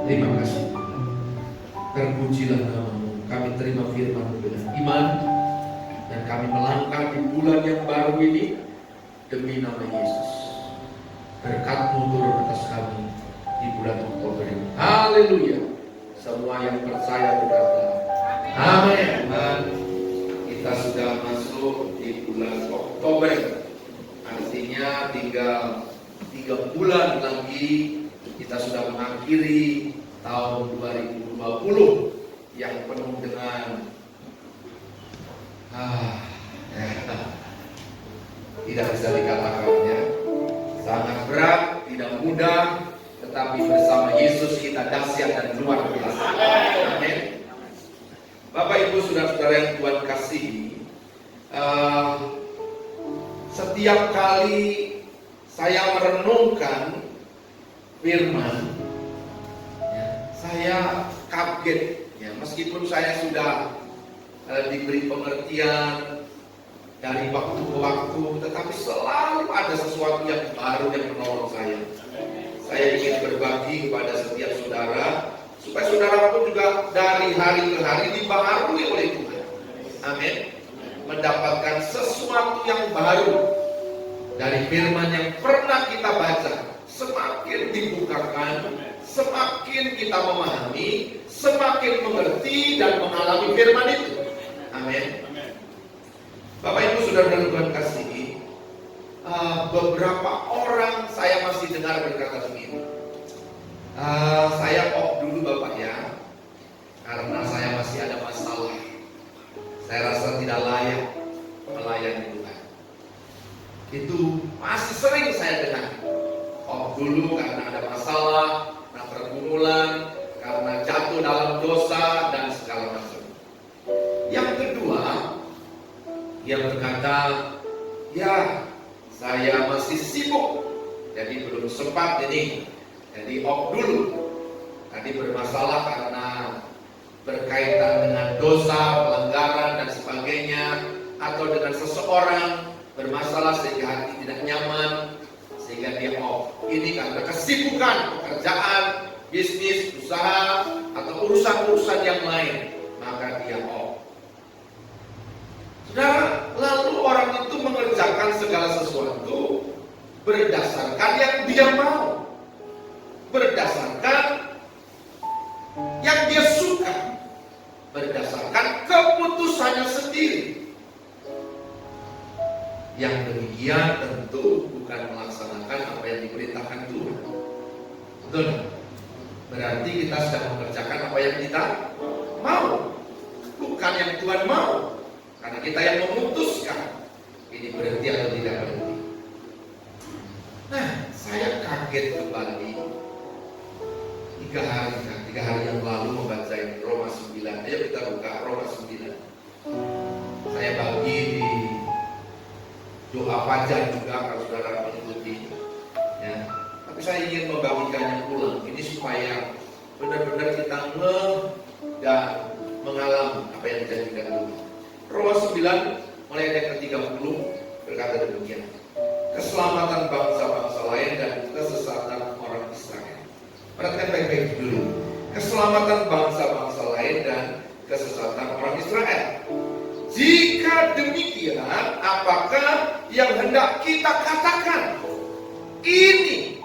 Terima kasih. Terpujilah namamu. Kami terima firman-Mu dengan iman, dan kami melangkah di bulan yang baru ini demi nama Yesus. Berkat-Mu turun atas kami di bulan Oktober ini. Haleluya. Semua yang percaya berkata amin. Kita sudah masuk di bulan Oktober. Artinya tinggal 3 bulan lagi kita sudah mengakhiri tahun 2020 yang penuh dengan tidak bisa dikatakannya, sangat berat, tidak mudah, tetapi bersama Yesus kita dahsyat dan luar biasa. Amin. Bapak Ibu saudara-saudara yang Tuhan kasihi, setiap kali saya merenungkan firman, saya kaget, meskipun saya sudah diberi pengertian dari waktu ke waktu, tetapi selalu ada sesuatu yang baru yang menolong saya. Saya ingin berbagi kepada setiap saudara, supaya saudara pun juga dari hari ke hari dibaharui oleh Tuhan. Amin. Mendapatkan sesuatu yang baru dari firman yang pernah kita baca. Semakin dibukakan, semakin kita memahami, semakin mengerti dan mengalami firman itu. Amin. Bapak Ibu saudara Tuhan kasihi, beberapa orang saya masih dengar berkata begini, saya off dulu Bapak ya, karena saya masih ada masalah. Saya rasa tidak layak melayani Tuhan. Itu masih sering saya dengar. Off dulu karena ada masalah, karena pergumulan, karena jatuh dalam dosa dan segala macam. Yang kedua, dia berkata, ya saya masih sibuk, jadi belum sempat ini, jadi off dulu. Tadi bermasalah karena berkaitan dengan dosa, pelanggaran dan sebagainya, atau dengan seseorang bermasalah sehingga hati tidak nyaman, sehingga dia off. Ini karena kesibukan, pekerjaan, bisnis, usaha, atau urusan-urusan yang lain, maka dia off. Saudara, lalu orang itu mengerjakan segala sesuatu berdasarkan yang dia mau, berdasarkan yang dia suka, berdasarkan keputusannya sendiri. Yang demikian tentu bukan melaksanakan apa yang diperintahkan Tuhan. Betul? Berarti kita sedang mengerjakan apa yang kita mau, bukan yang Tuhan mau. Karena kita yang memutuskan ini berhenti atau tidak berhenti. Nah, saya kaget kembali 3 hari yang lalu membaca Roma 9. Ayo kita buka Roma 9. Saya bagi di doa fajar juga kalau saudara mengikuti, ya. Tapi saya ingin membagikannya ulang. Ini supaya benar-benar kita dan mengalami apa yang dijanjikan Tuhan. Roma 9 mulai ayat ke-30 berkata demikian. Keselamatan bangsa-bangsa lain dan kesesatan orang Israel. Perhatikan baik-baik dulu. Keselamatan bangsa-bangsa lain dan kesesatan orang Israel. Jika demikian, apakah yang hendak kita katakan? Ini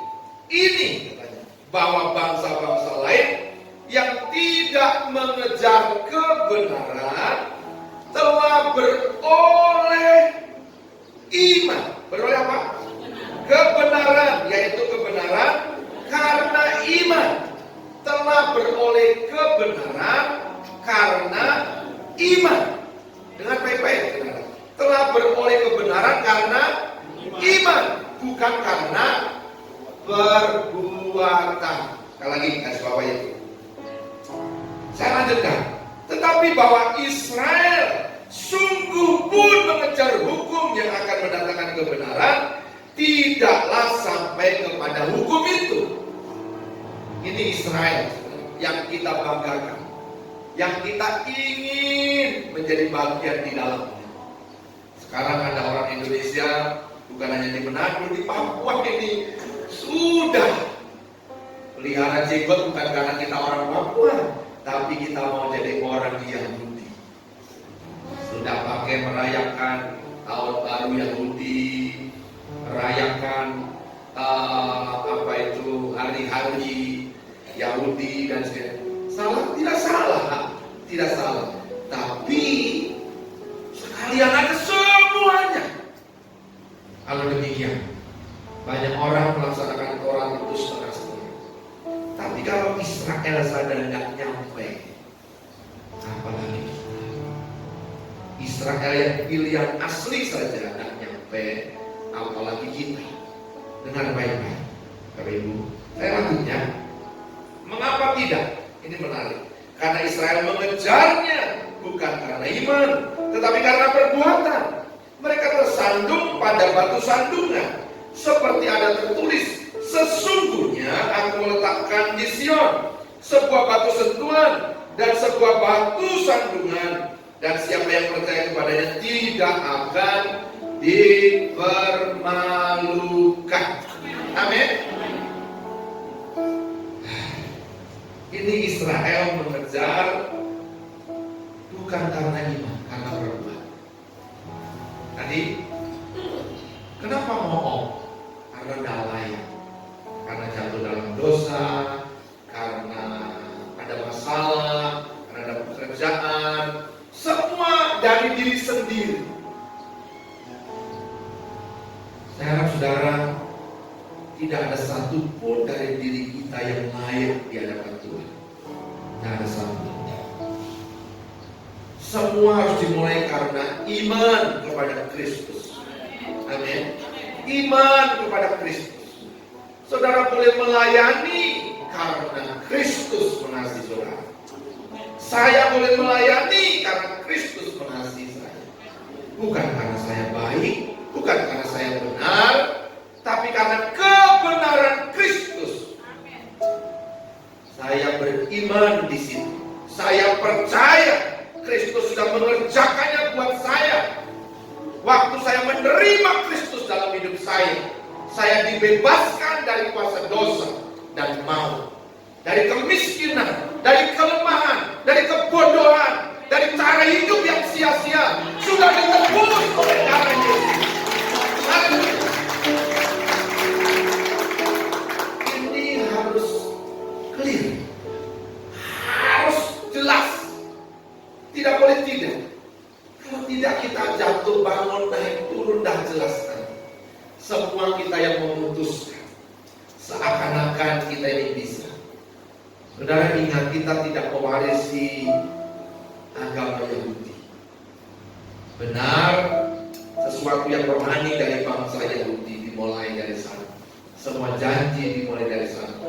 katanya, bahwa bangsa-bangsa lain yang tidak mengejar kebenaran telah beroleh iman. Beroleh apa? Kebenaran, yaitu kebenaran karena iman. Telah beroleh kebenaran karena iman. Dengan baik-baik, saudara. Telah beroleh kebenaran karena iman, bukan karena perbuatan. Sekali lagi kasih bawah itu. Saya lanjutkan. Tetapi bahwa Israel sungguh pun mengejar hukum yang akan mendatangkan kebenaran, tidaklah sampai kepada hukum itu. Ini Israel yang kita banggakan, yang kita ingin menjadi bagian di dalamnya. Sekarang ada orang Indonesia, bukan hanya di Manado, di Papua ini sudah Pelihara jenggot bukan karena kita orang Papua, tapi kita mau jadi orang Yahudi. Sudah pakai merayakan tahun baru Yahudi, merayakan hari-hari Yahudi dan sebagainya. Salah? Tidak salah, tidak salah. Tapi sekalian aja semuanya. Kalau demikian, banyak orang melaksanakan Torah itu setengah-setengah. Tapi kalau Israel sadar nggak nyampe, apalagi kita? Israel yang pilihan asli saja nggak nyampe, apalagi kita. Dengar baik-baik, Bapak Ibu. Saya lanjutnya. Mengapa tidak? Ini menarik. Karena Israel mengejarnya bukan karena iman, tetapi karena perbuatan. Mereka tersandung pada batu sandungan, seperti ada tertulis, sesungguhnya aku meletakkan di Sion sebuah batu sentuhan dan sebuah batu sandungan, dan siapa yang percaya kepadanya tidak akan dipermalukan. Amin. Ini Israel mengejar bukan karena iman, karena perbuatan. Tadi kenapa mau? Karena tidak layak, karena jatuh dalam dosa, karena ada masalah, karena ada pekerjaan, semua dari diri sendiri. Saya harap saudara, tidak ada satupun dari diri kita yang layak di hadapan Tuhan. Tidak ada satupun. Semua harus dimulai karena iman kepada Kristus. Amin. Iman kepada Kristus. Saudara boleh melayani karena Kristus mengasihi saudara. Saya boleh melayani karena Kristus mengasihi saya. Bukan karena saya baik, bukan karena saya benar, tapi karena kebenaran Kristus. Saya beriman di situ. Saya percaya Kristus sudah mengerjakannya buat saya. Waktu saya menerima Kristus dalam hidup saya dibebaskan dari kuasa dosa dan maut, dari kemiskinan, dari kelemahan, dari kebodohan, dari cara hidup yang sia-sia. Sudah ditebus oleh darah Yesus. Ini harus clear, harus jelas, tidak boleh tidak. Kalau tidak kita jatuh bangun naik turun dah jelaskan. Semua kita yang memutuskan, seakan-akan kita ini bisa. Saudara ingat, kita tidak mewarisi agama Yahudi. Benar, sesuatu yang rohani dari bangsa Yahudi dimulai dari sana. Semua janji dimulai dari sana.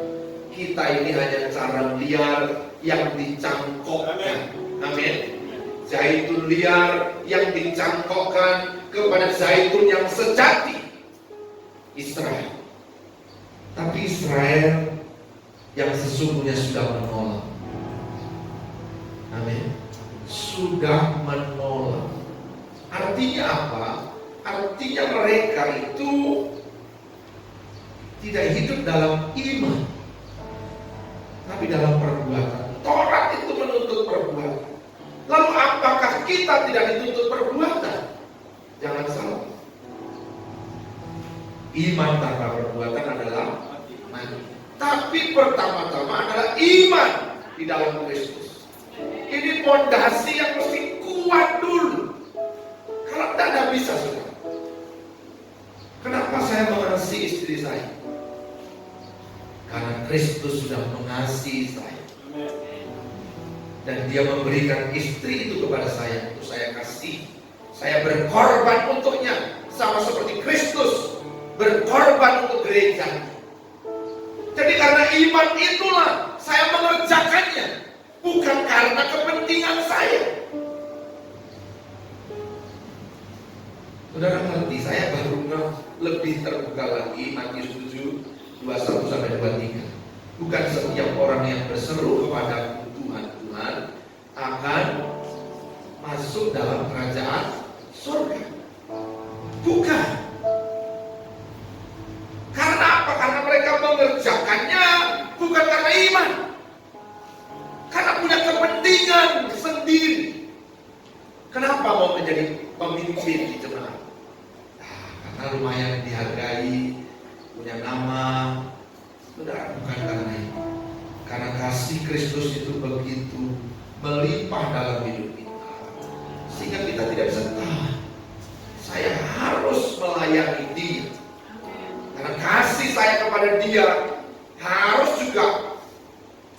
Kita ini hanya cara liar yang dicangkokkan. Amin. Zaitun liar yang dicangkokkan kepada zaitun yang sejati, Israel. Tapi Israel yang sesungguhnya sudah menolak. Amin. Sudah menolak. Artinya apa? Artinya mereka itu tidak hidup dalam iman, tapi dalam perbuatan. Taurat itu menuntut perbuatan. Lalu apakah kita tidak dituntut perbuatan? Jangan salah. Iman tanpa perbuatan adalah mati. Tapi pertama-tama adalah iman di dalam Kristus. Ini fondasi yang mesti kuat dulu. Kalau tidak bisa, saudara. Kenapa saya mengasihi istri saya? Karena Kristus sudah mengasihi saya. Dan dia memberikan istri itu kepada saya untuk saya kasih. Saya berkorban untuknya, sama seperti Kristus berkorban untuk gereja. Jadi karena iman itulah saya mengerjakannya, bukan karena kepentingan saya. Saudara ngerti, saya baru lebih terbuka lagi Matius 7, 21 sampai 23. Bukan setiap orang yang berseru kepada Tuhan akan masuk dalam kerajaan surga. Bukan. Karena apa? Karena mereka mengerjakannya bukan menjadi pemimpin di jemaat. Karena lumayan dihargai, punya nama. Saudara, bukan karena itu. Karena kasih Kristus itu begitu melimpah dalam hidup kita, sehingga kita tidak bisa tahan. Saya harus melayani Dia. Karena kasih saya kepada Dia harus juga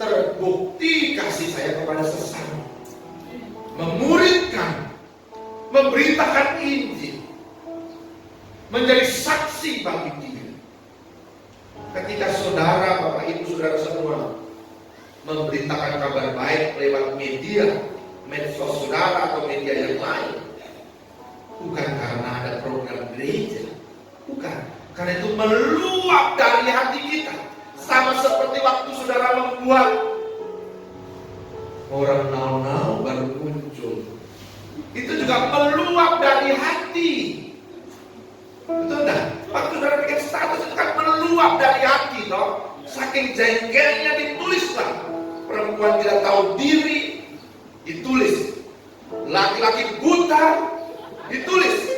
terbukti kasih saya kepada sesama. Memuridkan, memberitakan Injil, menjadi saksi bagi Dia. Ketika saudara, Bapak Ibu, saudara semua memberitakan kabar baik lewat media, medsos saudara atau media yang lain, bukan karena ada program gereja, bukan, karena itu meluap dari hati kita. Sama seperti waktu saudara membuat orang now baru muncul, itu juga meluap dari hati. Betul enggak? Waktu saudara bikin status itu kan meluap dari hati, toh. Saking jengkelnya ditulislah. Perempuan tidak tahu diri, ditulis. Laki-laki buta, ditulis.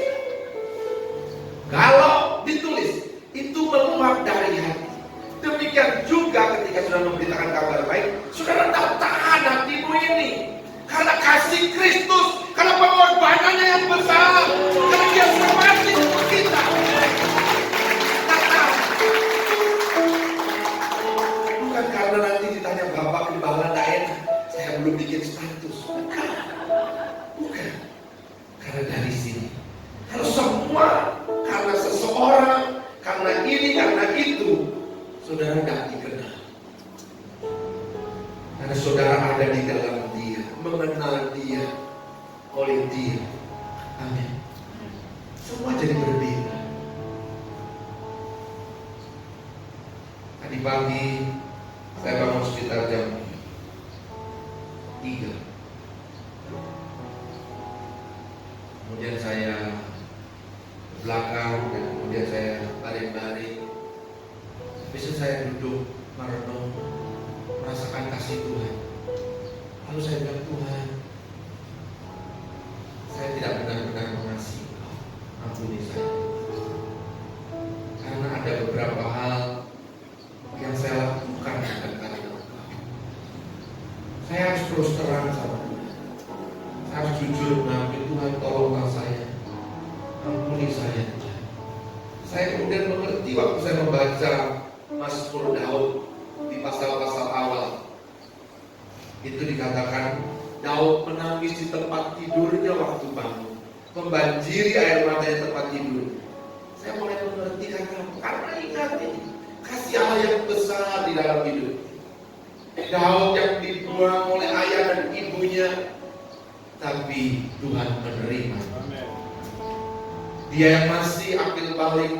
Kalau ditulis, itu meluap dari hati. Demikian juga ketika sudah memberitakan kabar baik, saudara tidak tahan hatimu ini. Karena kasih Kristus, karena pengorbanannya yang besar, karena Dia sudah mati untuk kita. Bukan karena nanti ditanya Bapak Gembala tidak enak, saya belum bikin status. Bukan. Karena dari sini, kalau semua karena seseorang, karena ini, karena itu, saudara tidak dikenal. Karena saudara ada di dalam Dia, mengenal Dia, oleh Dia. Amin. Semua jadi berbeda. Tadi pagi saya bangun sekitar jam 3. Kemudian saya ke belakang dan kemudian saya baring-baring. Besok saya duduk merenung, merasakan kasih Tuhan. Lalu saya bilang, Tuhan, saya tidak benar-benar mengasihi Engkau. Ampuni saya. Karena ada beberapa hal yang saya lakukan bukan karena Engkau. Saya harus terus terang sama Tuhan. Saya harus jujur mengakui, Tuhan, tolonglah saya. Ampuni saya, Tuhan. Saya kemudian mengerti waktu saya membaca Mazmur Daud di pasal-pasal awal. Itu dikatakan Daud menangis di tempat tidurnya waktu bangun, membanjiri air matanya tempat tidur. Saya mulai mengerti karena ingat ini kasih Allah yang besar di dalam hidup. Daud yang dibuang oleh ayah dan ibunya, tapi Tuhan menerima. Dia yang masih akil balik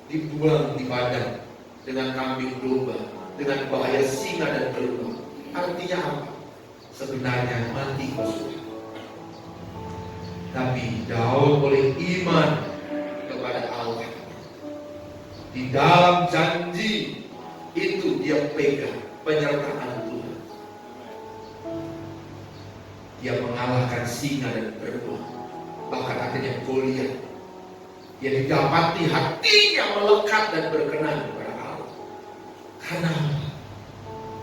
dibuang di padang dengan kambing domba, dengan bahaya singa dan beruang. Artinya apa? Sebenarnya mati kosong. Tapi Daud oleh iman kepada Allah, di dalam janji itu dia pegang penyertaan Tuhan. Dia mengalahkan singa dan beruang, bahkan akhirnya Goliat. Dia didapati hatinya melekat dan berkenan kepada Allah.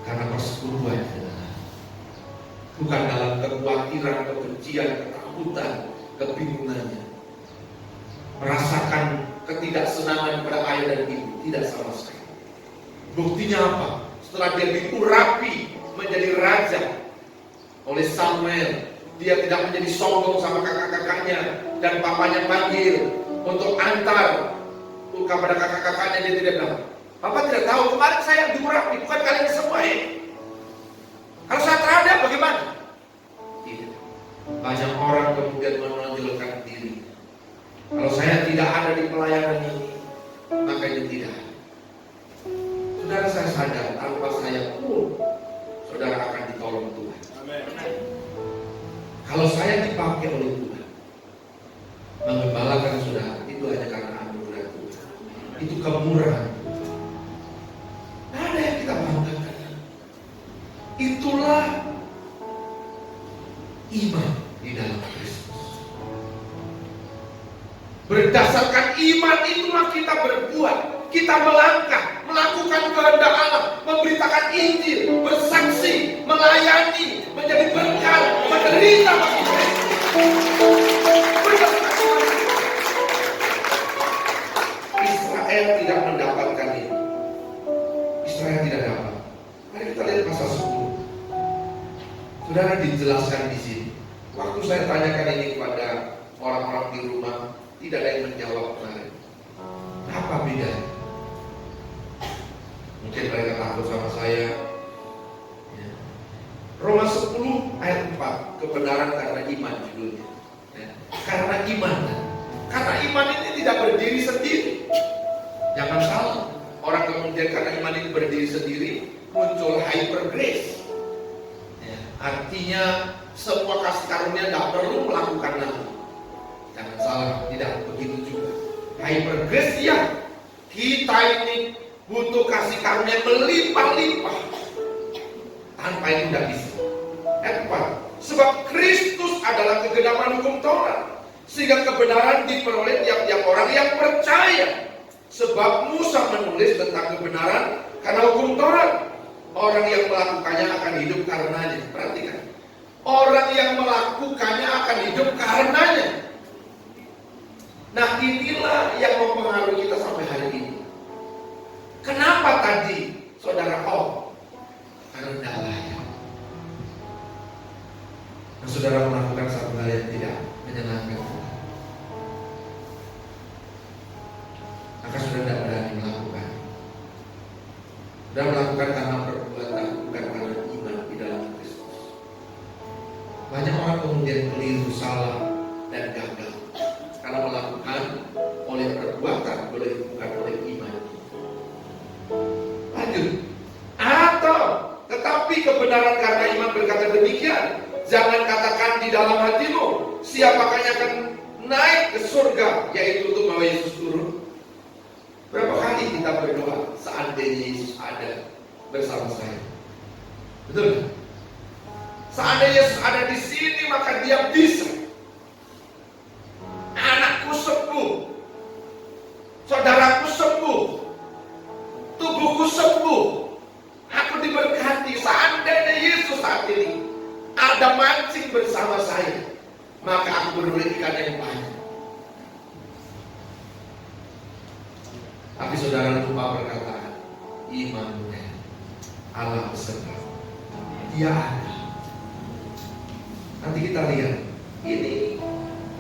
Karena persekutuan dengan Allah. Bukan dalam kekhawatiran, kebencian, ketakutan, kebingungannya. Merasakan ketidaksenangan pada ayah dan ibu, tidak sama sekali. Buktinya apa? Setelah dia diurapi menjadi raja oleh Samuel, dia tidak menjadi sombong sama kakak-kakaknya, dan papanya panggil untuk antar kepada kakak-kakaknya. Dia tidak bilang, Papa tidak tahu, kemarin saya diurapi, bukan kalian semua ini. Kalau saya terhadap bagaimana? Tidak. Banyak orang kemudian menonjolkan diri. Kalau saya tidak ada di pelayanan ini, maka ini tidak. Saudara, saya sadar tanpa saya pun saudara akan ditolong Tuhan. Amen. Kalau saya dipakai oleh Tuhan, mengembalakan saudara, itu hanya karena anugerah Tuhan. Itu kemurahan Tuhan. Tidak ada yang kita banggakan. Itulah iman di dalam Kristus. Berdasarkan iman itulah kita berbuat. Kita melangkah, melakukan kehendak Allah, memberitakan Injil, bersaksi, melayani, menjadi berkat, menderita bagi Kristus. Israel tidak mendapatkan ini. Israel tidak dapat. Mari kita lihat pasal 10. Saudara, dijelaskan di sini. Waktu saya tanyakan ini kepada orang-orang di rumah, tidak ada yang menjawab kemarin. Apa bedanya? Mungkin mereka takut sama saya. Ya. Roma 10 ayat 4, kebenaran karena iman judulnya. Ya. Karena iman. Karena iman ini tidak berdiri sendiri. Jangan salah. Orang kemudian karena iman ini berdiri sendiri, muncul hyper grace. Ya. Artinya semua kasih karunia tidak perlu melakukan lagi. Jangan salah, tidak begitu juga. Hyper grace ya, kita ini butuh kasih karunia melimpah-limpah. Tanpa itu tidak bisa. Ayat 4, sebab Kristus adalah kegenapan hukum Taurat, sehingga kebenaran diperoleh tiap-tiap orang yang percaya. Sebab Musa menulis tentang kebenaran karena hukum Taurat. Orang yang melakukannya akan hidup karenanya. Perhatikan, orang yang melakukannya akan hidup karenanya. Nah, inilah yang mempengaruhi kita sampai hari ini. Kenapa tadi saudara karena tidak layak. Nah, saudara melakukan satu hal yang tidak menyenangkan, maka sudah tidak berani melakukan. Sudah melakukan karena perbuatan, bukan karena iman di dalam Kristus. Banyak orang kemudian keliru, salah, dan gagal karena melakukan oleh perbuatan, bukan oleh iman. Lanjut. Atau tetapi kebenaran karena iman berkata demikian, jangan katakan di dalam hatimu, siapakah yang akan naik ke surga, yaitu untuk membawa Yesus turun. Berapa kali kita berdoa, seandainya Yesus ada bersama saya. Betul? Seandainya Yesus ada di sini, maka dia bisa. Anakku sembuh, saudaraku sembuh, tubuhku sembuh, aku diberkati. Seandainya Yesus saat ini ada mancing bersama saya, maka aku beroleh ikan yang banyak. Tapi saudara lupa perkataan imannya Allah beserta. Dia ada. Nanti kita lihat ini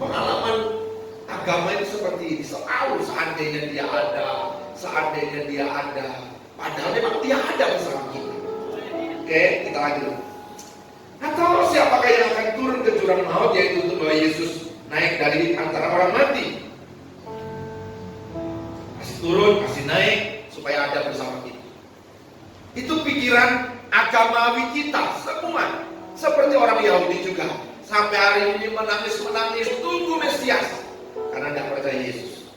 pengalaman agama itu seperti ini. Selalu seandainya dia ada, seandainya dia ada, padahal memang dia ada bersama kita. Oke, kita lanjut. Atau siapakah yang akan turun ke jurang maut, yaitu untuk membawa Yesus naik dari antara orang mati. Kasih turun, kasih naik, supaya ada bersama kita. Itu pikiran agamawi kita semua. Seperti orang Yahudi juga. Sampai hari ini menangis-menangis tunggu Mesias, karena tidak percaya Yesus.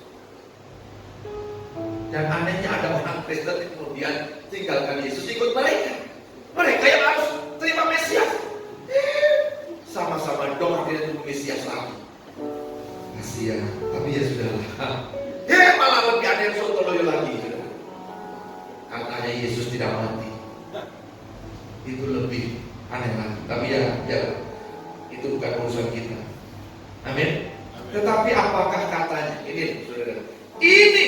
Dan anehnya ada orang Kristen kemudian tinggalkan Yesus, ikut mereka. Mereka yang harus terima Mesias. Sama-sama doa dia tunggu Mesias lagi. Kasihan, tapi ya sudahlah. Malah lebih ada yang sontoloyo lagi. Katanya Yesus tidak mati. Itu lebih aneh lagi. Tapi ya itu bukan urusan kita. Amin. Tetapi apakah katanya? Ini saudara. Ini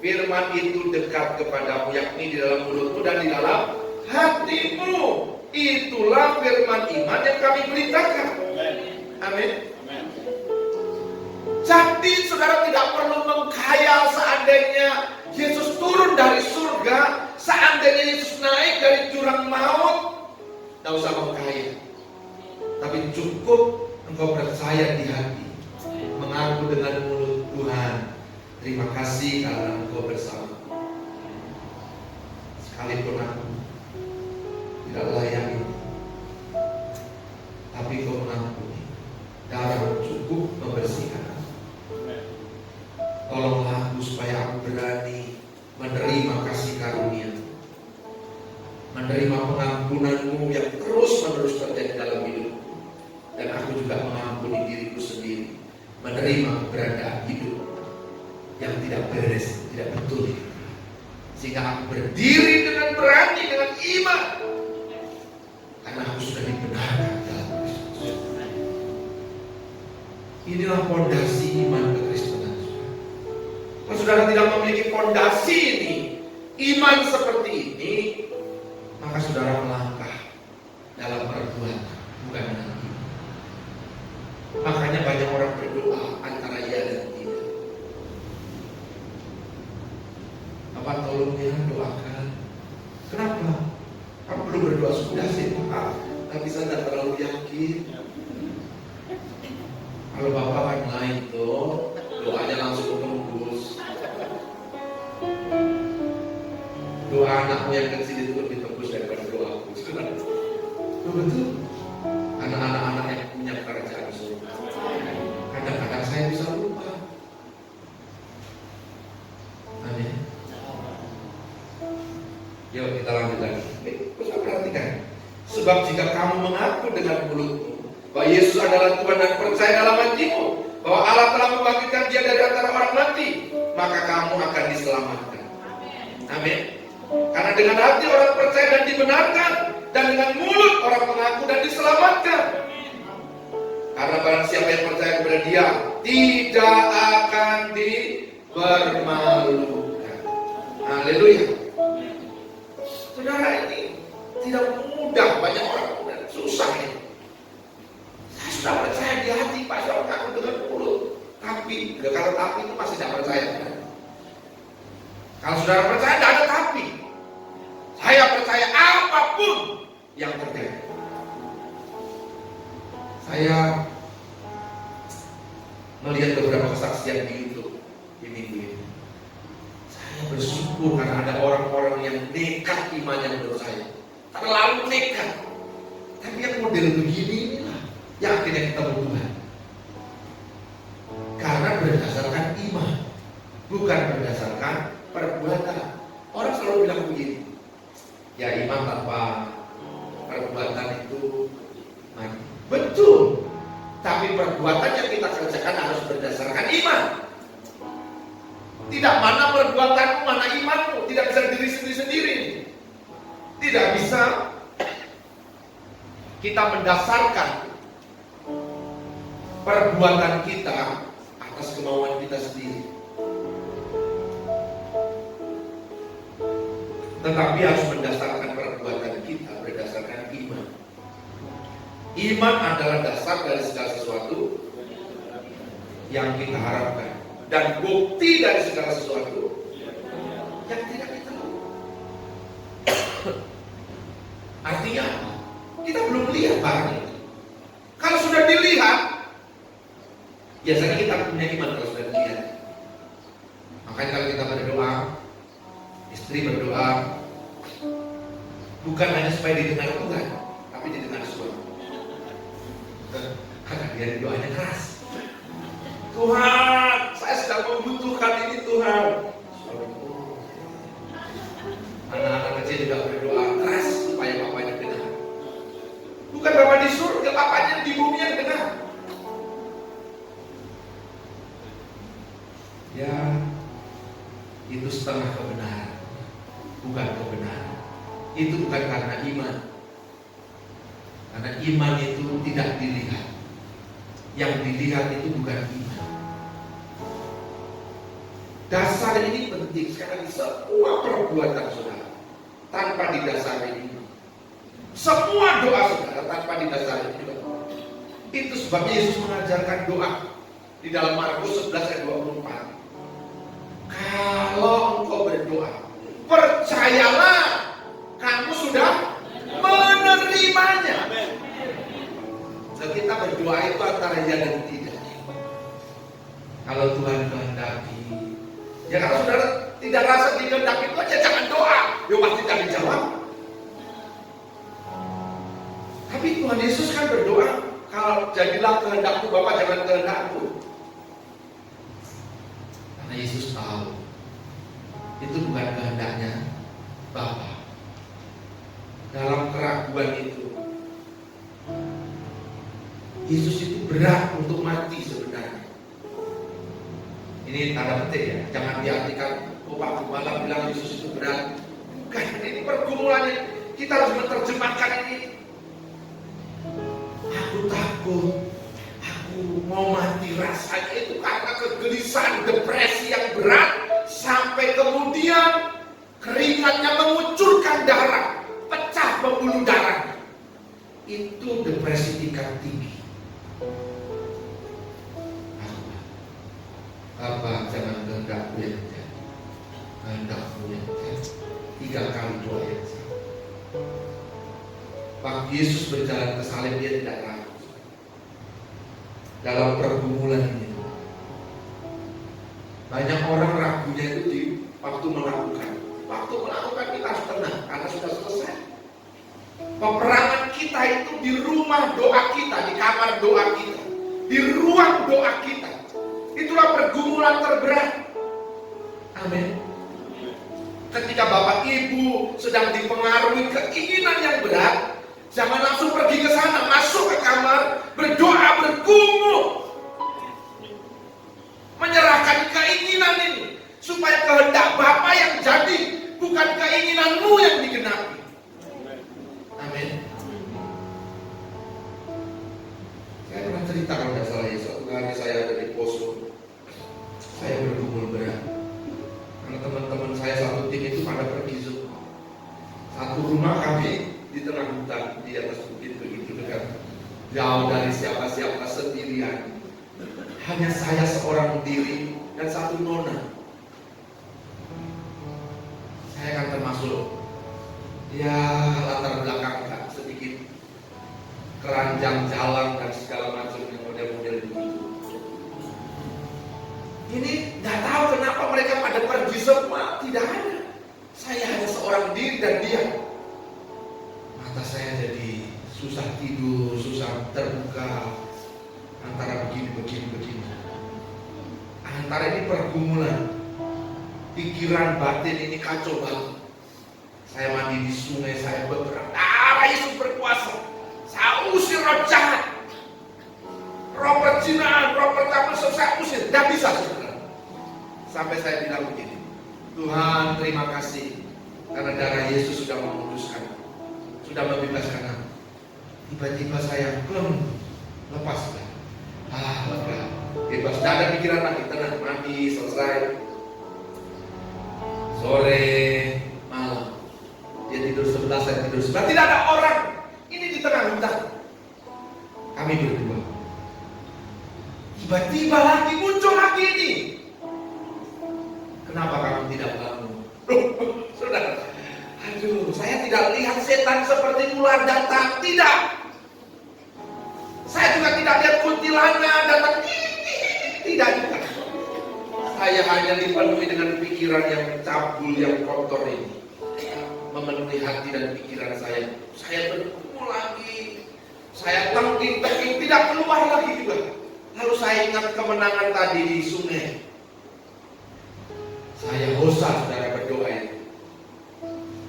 firman itu dekat kepadamu, yakni di dalam mulutmu dan di dalam hatimu. Itulah firman iman yang kami beritakan. Amin. Jadi saudara tidak perlu menghayal seandainya Yesus turun dari surga, seandainya Yesus naik dari jurang maut. Tidak usah menghayal. Tapi cukup engkau percaya di hati, mengaku dengan mulut, Tuhan, terima kasih karena engkau bersama. Sekalipun aku tidak layak ini, tapi engkau mengampuni. Darah cukup membersihkan aku. Tolonglah aku supaya aku berani menerima kasih karunia, menerima pengampunanmu yang terus menerus terjadi dalam hidupku. Dan aku juga mengampuni diriku sendiri menerima keberadaan hidup yang tidak beres, tidak betul. Sehingga aku berdiri dengan berani, dengan iman, karena aku sudah dibenarkan dalam Kristus. Inilah fondasi iman kekristenan. Kalau saudara tidak memiliki fondasi ini, iman seperti ini, maka saudara melangkah dalam perbuatan, bukan dengan iman. Makanya banyak orang berdoa antara ya dan tidak. Bapak tolong ya doakan. Kenapa? Kamu belum berdoa sudah sih Pak, tapi saya tidak terlalu yakin. Kalau Bapak kan lain tuh, doanya langsung tembus. Doa anakmu yang kecil itu lebih tembus daripada doaku. Betul. Anak-anak yang punya pekerjaan surga. Kadang-kadang saya bisa lupa. Amin. Yuk kita lanjut lagi. Bisa perhatikan. Sebab jika kamu mengaku dengan mulutmu bahwa Yesus adalah Tuhan dan percaya dalam hatimu bahwa Allah telah membangkitkan Dia dari antara orang mati, maka kamu akan diselamatkan. Amin. Karena dengan hati orang percaya dan dibenarkan, dan dengan mulut orang mengaku dan diselamatkan. Karena barang siapa yang percaya kepada Dia tidak akan dipermalukan. Haleluya. Saudara, ini tidak mudah. Banyak orang susah ini. Saya sudah percaya di hati, Pak, saya mengaku dengan mulut. Tapi, kalau tapi itu masih tidak percaya. Kalau saudara percaya, tidak ada tapi. Saya percaya apapun yang terjadi. Saya melihat beberapa kesaksian di YouTube di minggu ini. Saya bersyukur karena ada orang-orang yang nekat imannya menurut saya. Terlalu nekat. Tapi yang model begini inilah yang akhirnya ketemu Tuhan. Karena berdasarkan iman, bukan berdasarkan perbuatan. Orang selalu bilang begini, ya iman tanpa perbuatan itu mati. Betul. Tapi perbuatan yang kita kerjakan harus berdasarkan iman. Tidak mana perbuatanmu, mana imanmu. Tidak bisa diri sendiri-sendiri. Tidak bisa kita mendasarkan perbuatan kita atas kemauan kita sendiri. Tetapi harus mendasarkan perbuatan kita berdasarkan iman. Iman adalah dasar dari segala sesuatu yang kita harapkan, dan bukti dari segala sesuatu yang tidak kita lakukan. Artinya apa? Kita belum lihat barang itu. Kalau sudah dilihat, biasanya kita punya iman kalau sudah dilihat. Makanya kalau kita berdoa, istri berdoa, bukan hanya supaya didengar Tuhan, tapi didengar suami. Karena dia doanya keras. Tuhan, saya sedang membutuhkan ini Tuhan. Anak-anak kecil juga berdoa keras supaya bapaknya dengar. Bukan bapak di surga, bapaknya di bumi yang dengar. Ya, itu setengah kebenaran, bukan kebenaran. Itu bukan karena iman. Karena iman itu tidak dilihat. Yang dilihat itu bukan iman. Dasar ini penting sekali. Semua perbuatan saudara tanpa didasari iman. Semua doa saudara tanpa didasari iman. Itu sebabnya Yesus mengajarkan doa di dalam Markus 11 ayat 24. Kalau engkau berdoa, percayalah kamu sudah menerimanya. Jadi kita berdoa itu antara ya dan tidak. Kalau Tuhan kehendaki, ya kalau saudara tidak rasa dikehendaki itu aja jangan doa, ya pasti tidak dijawab. Tapi Tuhan Yesus kan berdoa, kalau jadilah kehendakmu Bapa, jangan kehendakku. Karena Yesus tahu itu bukan kehendaknya Bapa. Dalam keraguan itu, Yesus itu berat untuk mati sebenarnya. Ini tanda petik ya, jangan diartikan Pak Gembala bilang Yesus itu berat. Bukan, ini pergumulannya. Kita harus menerjemahkan ini. Aku takut, aku mau mati, rasanya itu karena kegelisahan, depresi yang berat, sampai kemudian keringatnya mengucurkan darah, pecah pembuluh darah. Itu depresi tingkat tinggi. Apa jangan kehendakku yang terjadi, kehendakmu yang terjadi. 3 kali doa yang sama. Waktu Yesus berjalan ke salib, dia tidak ragu. Dalam pergumulan ini, banyak orang ragunya itu di waktu melakukan. Waktu melakukan kita harus tenang karena sudah selesai. Peperangan kita itu di rumah doa kita, di kamar doa kita, di ruang doa kita. Itulah pergumulan terberat. Amin. Ketika Bapak Ibu sedang dipengaruhi keinginan yang berat, jangan langsung pergi ke sana, masuk ke kamar, berdoa, bergumul, menyerahkan keinginan ini supaya kehendak Bapa yang jadi, bukan keinginanmu yang digenapi. Amin. Saya pernah cerita kalau tidak salah ya, suatu hari saya ada di poso, saya bergumul berat karena teman-teman saya satu tim itu pada pergi semua. Satu rumah kami di tengah hutan, di atas bukit begitu dekat, jauh dari siapa-siapa, sendirian. Hanya saya seorang diri dan satu nona. Saya kan termasuk ya latar belakang tak sedikit keranjang jalan dan segala macam yang model-model begitu. Ini nggak tahu kenapa mereka pada pergi semua, tidak ada. Saya hanya seorang diri dan dia. Mata saya jadi susah tidur, susah terbuka, antara begini. Antara ini pergumulan, pikiran batin ini kacau banget. Saya mandi di sungai, saya berperang. Yesus berkuasa. Saya usir roh jahat, roh perzinaan, roh percabulan, saya usir. Tidak bisa, saudara. Sampai saya bilang begini, Tuhan terima kasih karena darah Yesus sudah memutuskan, sudah membebaskan aku. Tiba-tiba saya lepas. Lega, bebas. Tidak ada pikiran lagi, tenang, mandi, selesai. Sore, malam, dia tidur sebelah, saya tidur sebelah. Tidak ada orang. Ini di tengah hutan. Kami berdua. Tiba-tiba lagi muncul lagi ini. Kenapa kamu tidak bangun? Saudara, saya tidak lihat setan seperti ular datang. Tidak. Saya juga tidak lihat kuntilanak datang. Tidak juga. Saya hanya dipenuhi dengan pikiran yang cabul, yang kotor ini. Memenuhi hati dan pikiran saya. Saya bergumul lagi. Saya tengking-tengking, tidak keluar lagi juga. Lalu saya ingat kemenangan tadi di sungai. Saya hosa, saudara, berdoa itu.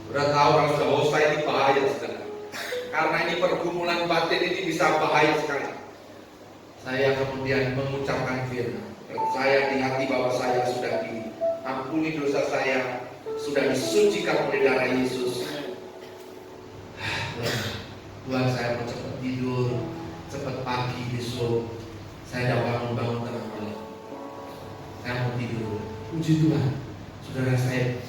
Sudah tahu kalau sudah hosa ini bahaya, saudara. Karena ini pergumulan batin ini bisa bahaya sekali. Saya kemudian mengucapkan firman. Percaya di hati bahwa saya sudah diampuni dosa saya, sudah disucikan oleh darah Yesus. Tuhan, saya mau cepat tidur, cepat pagi besok. Saya dapat bangun tengah malam. Saya mau tidur. Puji Tuhan, saudara, saya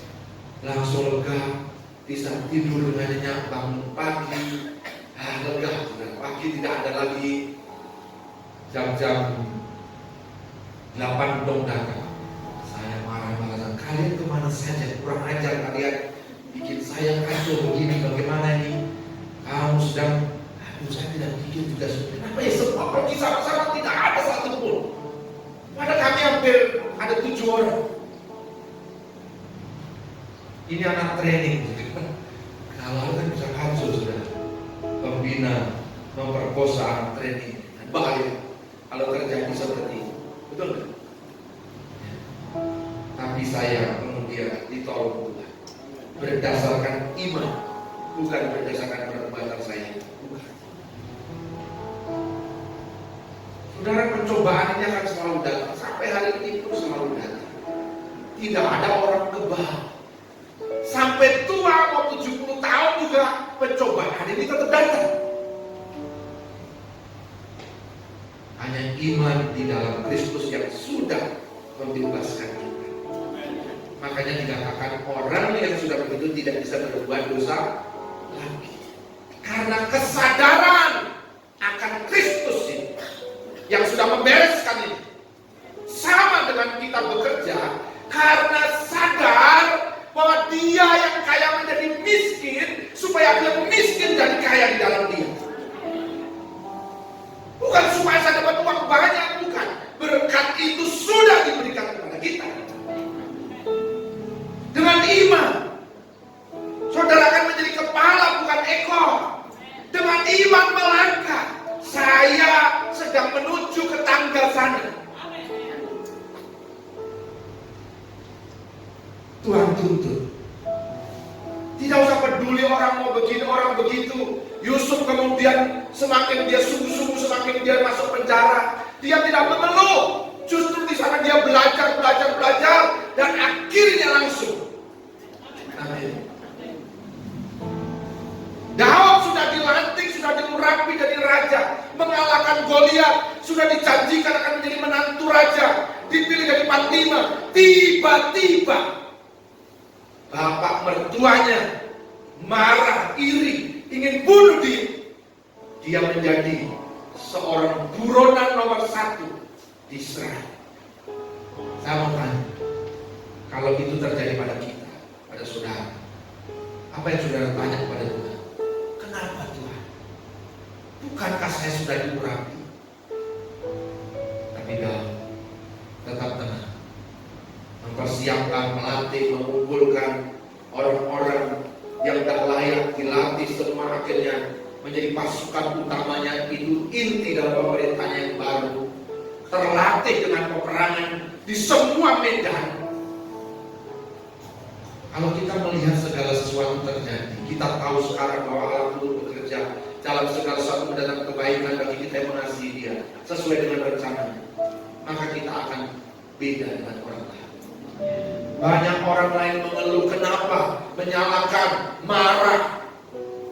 langsung lega, bisa tidur dengan nyenyak, bangun pagi. Lega, saudara. Pagi tidak ada lagi jam-jam 8 dong datang. Saya marah-marah. Kalian kemana saja? Kurang ajar kalian. Bikin saya kacau begini. Bagaimana ini? Kamu sedang, saya tidak pikir juga. Kenapa ya semua pergi sama-sama, tidak ada satupun. Pada kami hampir ada 7 orang. Ini anak training. Kalau kan bisa kacau, saudara. Pembina memperkosa anak training. Bahaya kalau terjadi seperti itu. Betul kan? Ya. Tapi saya kemudian ditolong Tuhan berdasarkan iman, bukan berdasarkan perbuatan saya. Bukan. Saudara, pencobaan ini akan selalu datang. Sampai hari ini pun selalu datang. tidak ada orang kebal. Sampai tua mau 70 tahun juga pencobaan ini tetap datang. Hanya iman di dalam Kristus yang sudah membebaskan kita. Makanya dikatakan orang yang sudah begitu tidak bisa berbuat dosa lagi. Karena kesadaran akan Kristus ini yang sudah membereskan ini. Sama dengan kita bekerja karena sadar bahwa dia yang kaya menjadi miskin supaya dia miskin dan kaya di dalam dia. Bukan supaya saya dapat uang banyak, bukan. Berkat itu sudah diberikan kepada kita. Dengan iman, saudara akan menjadi kepala bukan ekor. Dengan iman melangkah, saya sedang menuju ke tangga sana. Tuhan tuntut. Tidak usah peduli orang mau begini, orang begitu. Yusuf kemudian semakin dia sungguh-sungguh, semakin dia masuk penjara. Dia tidak mengeluh. Justru di sana dia belajar, dan akhirnya langsung. Amin. Daud sudah dilantik, sudah diurapi jadi raja, mengalahkan Goliat, sudah dijanjikan akan menjadi menantu raja, dipilih jadi panglima. Tiba-tiba bapak mertuanya marah, iri, ingin bunuh dia. Dia menjadi seorang buronan nomor 1 di Israel. Saya mau tanya, kalau itu terjadi pada kita, pada saudara, apa yang saudara tanya kepada Tuhan? Kenapa Tuhan? Bukankah saya sudah diurapi? Tapi Daud tetap tenang, mempersiapkan, melatih, mengumpulkan orang-orang yang tak layak, dilatih semua, akhirnya menjadi pasukan utamanya. Itu inti dalam pemerintahnya yang baru, terlatih dengan peperangan di semua medan. Kalau kita melihat segala sesuatu terjadi, kita tahu sekarang bahwa Allah turut bekerja dalam segala sesuatu mendatangkan kebaikan bagi kita yang mengasihi Dia sesuai dengan rencananya. Maka kita akan beda dengan orang lain. Banyak orang lain mengeluh, kenapa? Menyalahkan, marah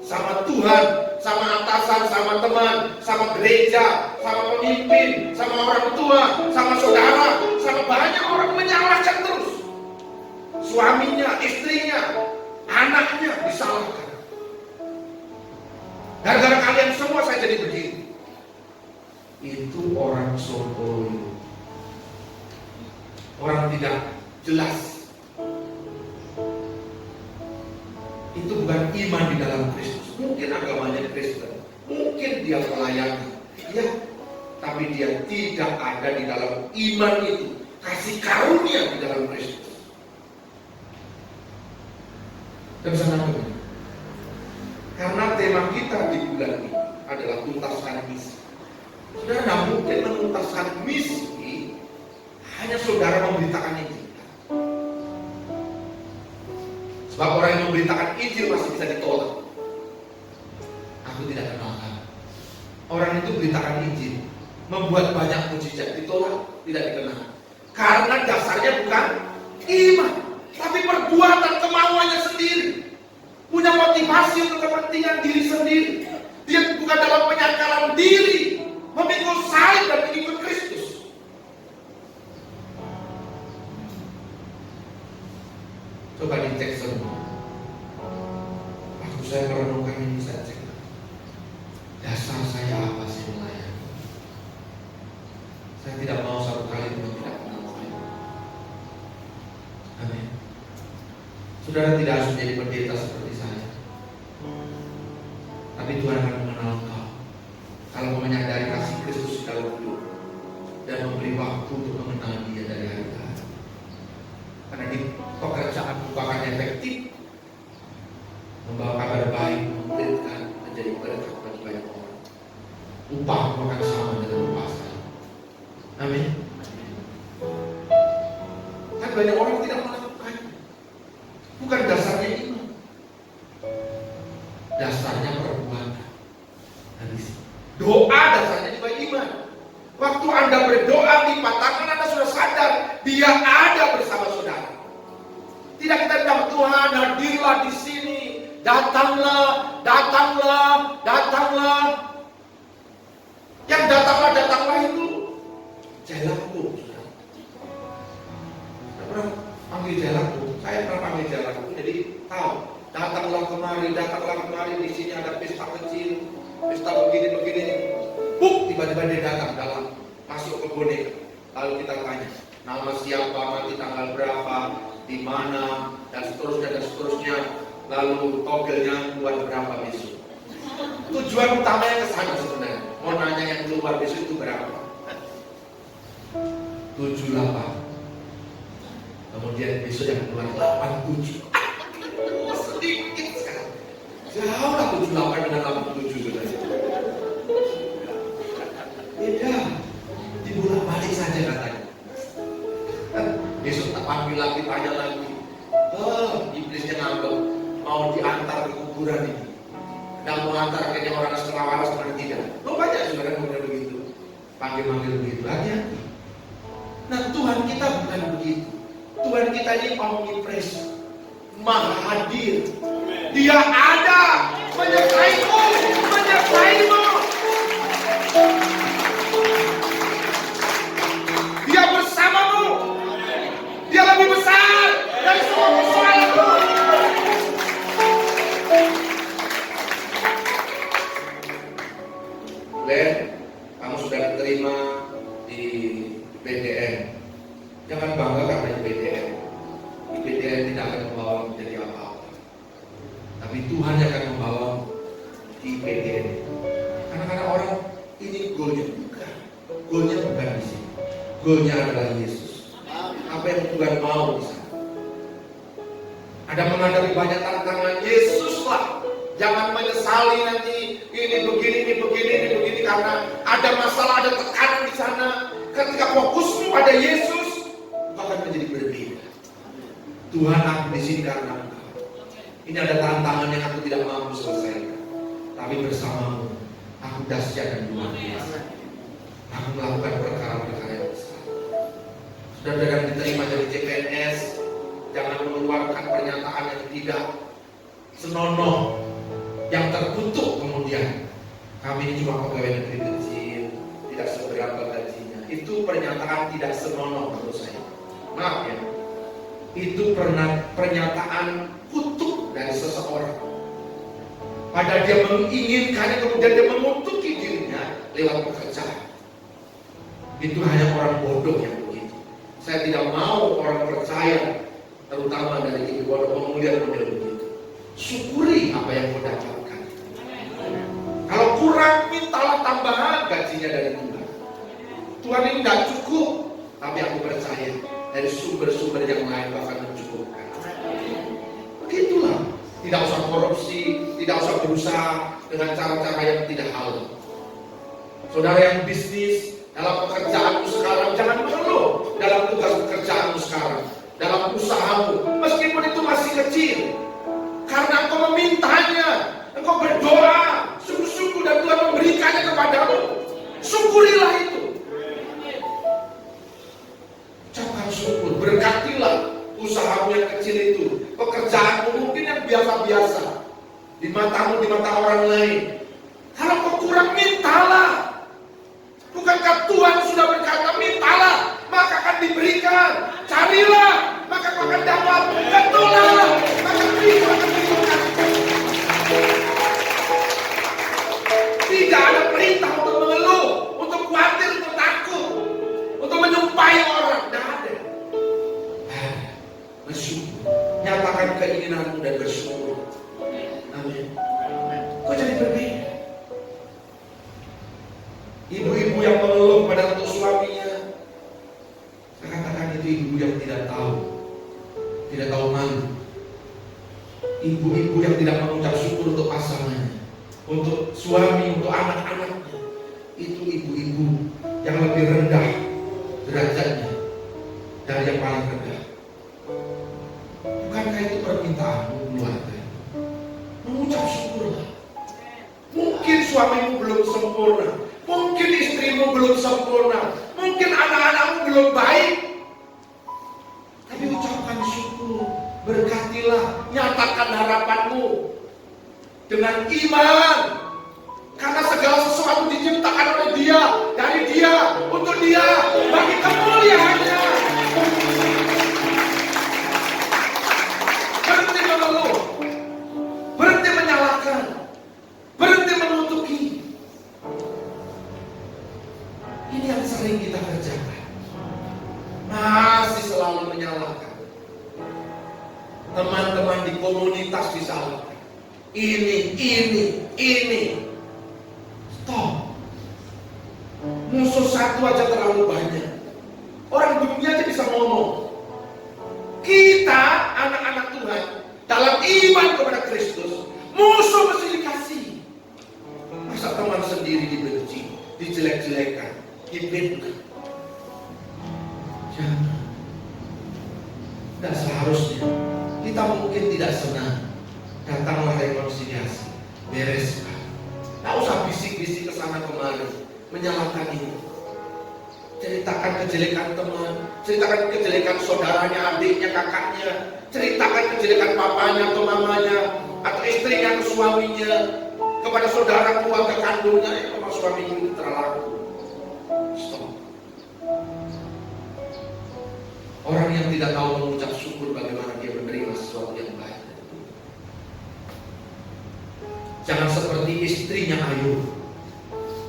sama Tuhan, sama atasan, sama teman, sama gereja, sama pemimpin, sama orang tua, sama saudara, sama banyak orang menyalahkan terus. Suaminya, istrinya, anaknya disalahkan. Gara-gara kalian semua saya jadi begini. Itu orang sombong, orang tidak jelas. Itu bukan iman di dalam Kristus. Mungkin agamanya Kristen, mungkin dia melayani, ya, tapi dia tidak ada di dalam iman itu, kasih karunia di dalam Kristus. Dan bisa nangkep. Karena tema kita di bulan ini adalah tuntaskan misi. Saudara tidak mungkin menuntaskan misi hanya saudara memberitakan Injil. Sebab orang yang memberitakan Injil masih bisa ditolak. Aku tidak kenal kamu. Orang itu beritakan Injil, membuat banyak mujizat, ditolak, tidak dikenal. Karena dasarnya bukan iman, tapi perbuatan kemauannya sendiri. Punya motivasi untuk kepentingan diri sendiri. Dia bukan dalam penyangkalan diri, memikul salib dan mengikut Kristus. Coba dicek semua. Waktu saya merenungkan ini, saya cek. Dasar saya apa sih melayani? Saya tidak mau satu kali pun tidak kenal saya. Amin. Saudara tidak harus menjadi pendeta seperti saya. Tapi Tuhan akan mengenal kau kalau kau menyadari kasih Kristus dalam hidup dan memberi waktu untuk mengenal Dia dari hari ke hari. Karena di pekerjaan bukan efektif, membawa kabar baik, memberikan, menjadi berkat bagi banyak orang. Upah akan sama dengan upah saya. Amin. Kan banyak orang tidak melakukan. Bukan dasarnya iman, dasarnya perbuatan. Doa dasarnya juga iman. Waktu Anda berdoa, lipat tangan Anda sudah sadar Dia ada bersama saudara. Tidak kita bilang, Tuhan hadirlah di sini, datanglah, datanglah, datanglah. Yang datanglah, datanglah itu jalanku. Saya pernah panggil jalanku, jadi tahu. Datanglah kemari, di sini ada pesta kecil, pesta begini. Tiba-tiba dia datang dalam, masuk ke boneka. Lalu kita tanya, nama siapa, nanti tanggal berapa, di mana, dan seterusnya. Lalu togelnya buat berapa besok. Tujuan utamanya ke sana sebenarnya. Mau nanya yang keluar besok itu berapa? 78. Kemudian besok yang keluar 87. Sedikit sekali. Jauh lah 78 dengan 87 sebenarnya. Beda. Dibolak-balik saja katanya. Besok tak panggil lagi, tanya lagi. Iblisnya ngambek. Mau diantar ke kuburan ini. Dan mau antar kayaknya orang setengah waras setengah tidak. Banyak sebenarnya model begitu. Panggil-panggil begitu. Hati-hati. Nah Tuhan kita bukan begitu. Tuhan kita ini omnipres, Maha hadir. Dia ada menyertaimu. Dia bersamamu. Dia lebih besar dari semua persoalanmu. Len, kamu sudah diterima di PTN. Jangan bangga karena di PTN. Di PTN tidak akan membawa menjadi apa-apa. Tapi Tuhan yang akan membawa di PTN. Karena orang ini goalnya bukan. Goalnya bukan di sini. Goalnya adalah Yesus. Apa yang Tuhan mau di sana. Ada menghadapi banyak tantangan, Yesuslah. Jangan menyesali nanti ini begini karena ada masalah, ada tekanan di sana. Ketika fokusmu pada Yesus, itu akan menjadi berbeda. Tuhan, aku di sini karena Engkau. Ini ada tantangan yang aku tidak mampu selesaikan. Tapi bersamamu, aku dahsyat dan luar biasa. Aku melakukan perkara-perkara yang besar. Saudara yang diterima dari CPNS, jangan mengeluarkan pernyataan yang tidak senonoh, yang terkutuk kemudian. Kami ini cuma pegawai negeri kecil, tidak seberapa gajinya. Itu pernyataan tidak senonoh menurut saya. Maaf ya. Itu pernyataan kutuk dari seseorang. Padahal dia menginginkannya, kemudian dia mengutuki dirinya lewat pekerjaan. Itu hanya orang bodoh yang begitu. Saya tidak mau orang percaya, terutama dari ibu bodoh melihat model begitu. Syukuri apa yang kau dapatkan. Kalau kurang, mintalah tambahan gajinya dari Tuhan. Tuhan ini tidak cukup, tapi aku percaya dari sumber-sumber yang lain bahkan mencukupkan. Begitulah. Tidak usah korupsi, tidak usah berusaha dengan cara-cara yang tidak halal. Saudara yang bisnis, dalam pekerjaanmu sekarang, jangan mengeluh dalam tugas pekerjaanmu sekarang, dalam usahamu, meskipun itu masih kecil. Karena engkau memintanya, engkau berdoa, sungguh-sungguh dan Tuhan memberikannya kepadamu. Syukurilah itu. Ucapkan syukur, berkatilah usahamu yang kecil itu, pekerjaanmu mungkin yang biasa-biasa di matamu, di mata orang lain. Kalau kau kurang, mintalah. Bukankah Tuhan sudah berkata, mintalah, maka akan diberikan. Carilah, maka kau akan dapat. Ketulah, maka Tuhan akan berikan. Tidak ada perintah untuk mengeluh, untuk khawatir, untuk takut, untuk menyumpahi orang. Tidak ada. Bersyukur, nyatakan keinginanmu dan bersyukur. Amin. Kau jadi berbeda. Ibu-ibu yang mengeluh pada untuk suaminya, saya katakan itu ibu yang tidak tahu malu. Ibu-ibu yang tidak mengucap syukur untuk pasangannya, untuk suami, untuk anak-anaknya, itu ibu-ibu yang lebih rendah derajatnya dari yang paling rendah. Bukankah itu permintaanmu keluarga? Mengucap syukurlah. Mungkin suamimu belum sempurna, mungkin istrimu belum sempurna, mungkin anak-anakmu belum baik, tapi ucapkan syukur, letakkan harapanmu dengan iman. Karena segala sesuatu diciptakan oleh Dia, dari Dia, untuk Dia, bagi kemuliaannya. Berhenti mengeluh, berhenti menyalahkan, berhenti menutupi. Ini yang sering kita kerjakan. Masih selalu menyalahkan. Teman-teman di komunitas disalahkan. Ini. Stop. Musuh satu aja terlalu banyak. Orang dunia aja bisa ngomong. Kita, anak-anak Tuhan, dalam iman kepada Kristus, musuh mesti dikasih. Masa teman sendiri dibenci, dijelek-jelekan, difitnah? Jangan. Tidak seharusnya. Kita mungkin tidak senang. Datanglah rekonsiliasi, bereskan. Tak usah bisik-bisik ke sana kemari, menyalahkan ini. Ceritakan kejelekan teman, ceritakan kejelekan saudaranya, adiknya, kakaknya, ceritakan kejelekan papanya atau mamanya, atau istrinya atau suaminya, kepada saudara keluarga kandungnya. Kalau suaminya itu terlalu. Stop. Orang yang tidak tahu mengucap syukur bagaimana dia menerima sesuatu yang baik. Jangan seperti istrinya Ayub,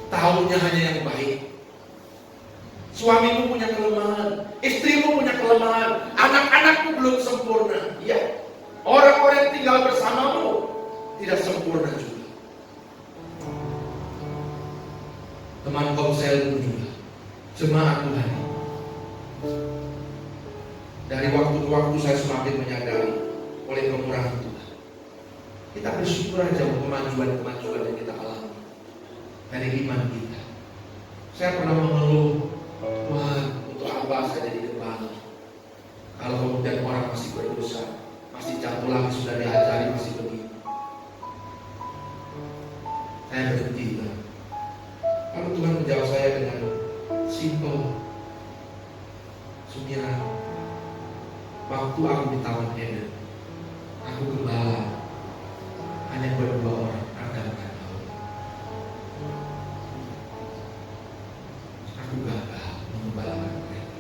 tahunya hanya yang baik. Suamimu punya kelemahan, istrimu punya kelemahan, anak-anakmu belum sempurna. Ya, orang-orang yang tinggal bersamamu tidak sempurna juga. Teman komselmu juga, jemaat Tuhan. Dari waktu ke waktu saya semakin menyadari oleh kemurahan Tuhan. Kita bersyukur aja untuk kemajuan-kemajuan yang kita alami dari iman kita. Saya pernah mengeluh, Tuhan, untuk apa saya jadi gembala? Kalau kemudian orang masih berdosa, masih jatuh lagi, sudah diajari masih begini. Saya berhenti, Tuhan. Lalu Tuhan menjawab saya dengan simple, Sumira, waktu aku di Taman Eden, aku gembala hanya buat 2 orang, Adam dan Hawa. Aku gagal mengembalakan mereka.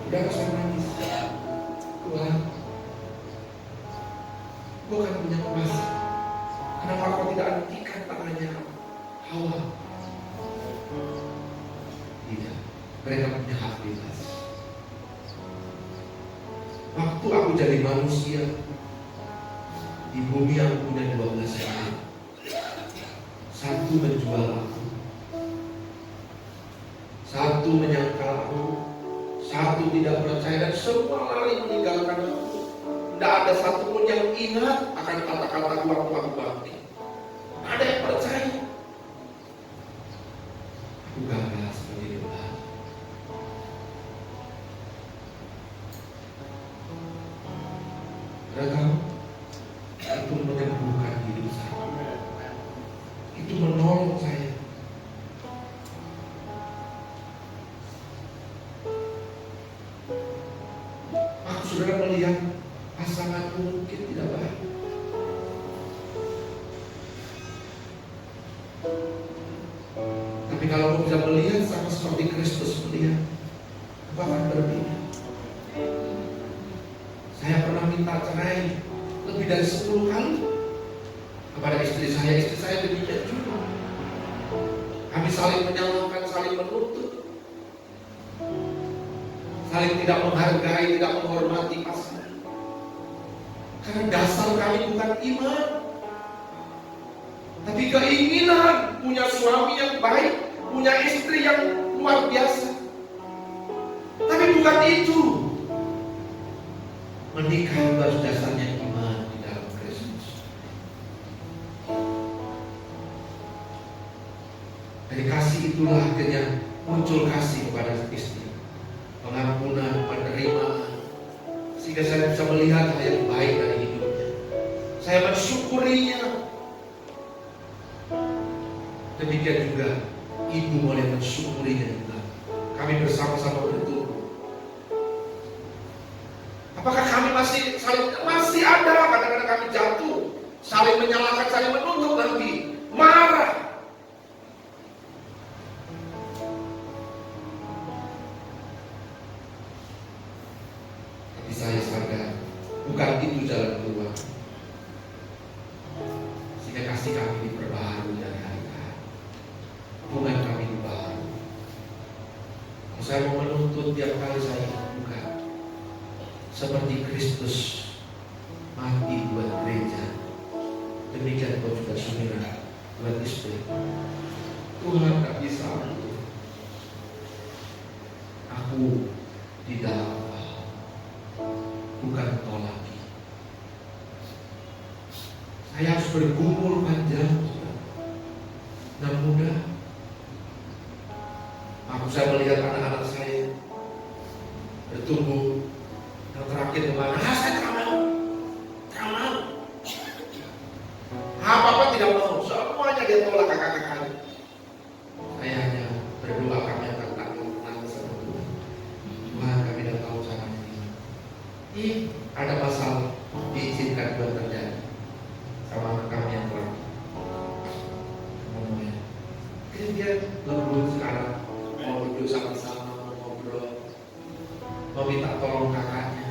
Udah saya nangis. Tuhan, Kau kan punya kuasa. Kenapa Kau tidak hentikan tangannya Hawa? Tidak, mereka punya hak bebas. Waktu aku jadi manusia, di bumi aku punya 12 orang. Satu menjual aku, satu menyangkal aku, satu tidak percaya, dan semua lari meninggalkan aku. Tidak ada satupun yang ingat akan kata-kataku waktu aku bangkit. Tidak ada yang percaya. Aku gagal sebagai gembala. Kamu itu menyembuhkan hidup saya. Itu menolong saya. Aku sudah melihat pasanganku mungkin tidak baik. Tapi kalau aku bisa melihat sama seperti Kristus melihat, aku akan berbeda. Saya pernah minta cerai lebih dari 10 kali kepada istri saya demikian juga. Kami saling menyalahkan, saling menuntut, saling tidak menghargai, tidak menghormati pasangan. Karena dasar kami bukan iman, tapi keinginan punya suami yang baik, punya istri yang luar biasa. Tapi bukan itu. Menikah itu harus dasarnya iman di dalam Kristus. Dari kasih itulah akhirnya muncul kasih kepada istri, pengampunan, penerimaan, sehingga saya bisa melihat hal yang baik dari hidupnya. Saya mensyukurinya. Demikian juga ibu boleh mensyukurinya juga. Kami bersama-sama bertumbuh. Apakah kami masih ada. Kadang-kadang kami jatuh, saling menyalahkan, saling menuntut lagi, marah. Tapi saya sadar, bukan itu jalan keluar. Sehingga kasih kami diperbaharui dari hari ke hari. Hubungan kami dibaharui. Kalau saya mau menuntut tiap kali saya buka, seperti Kristus mati buat gereja, demikian kau juga Sumirah buat istri. Tuhan tak bisa itu. Aku di dalam Kau, bukan Kau lagi. Saya harus bergumul panjang dan mudah. Saya melihat anak-anak saya bertumbuh. Yang terakhir kemana? Saya tak mau. Apa-apa tidak mau. Semuanya dia tolak kakak-kakaknya. Saya hanya berdoa, kami akan nangis sama Tuhan. Tuhan, kami tidak tahu caranya gimana. Ada masalah, diizinkan buat terjadi sama anak kami yang terakhir. Ngomongnya, dia lembut sekarang, mau duduk sama-sama, mau ngobrol, mau minta tolong kakaknya.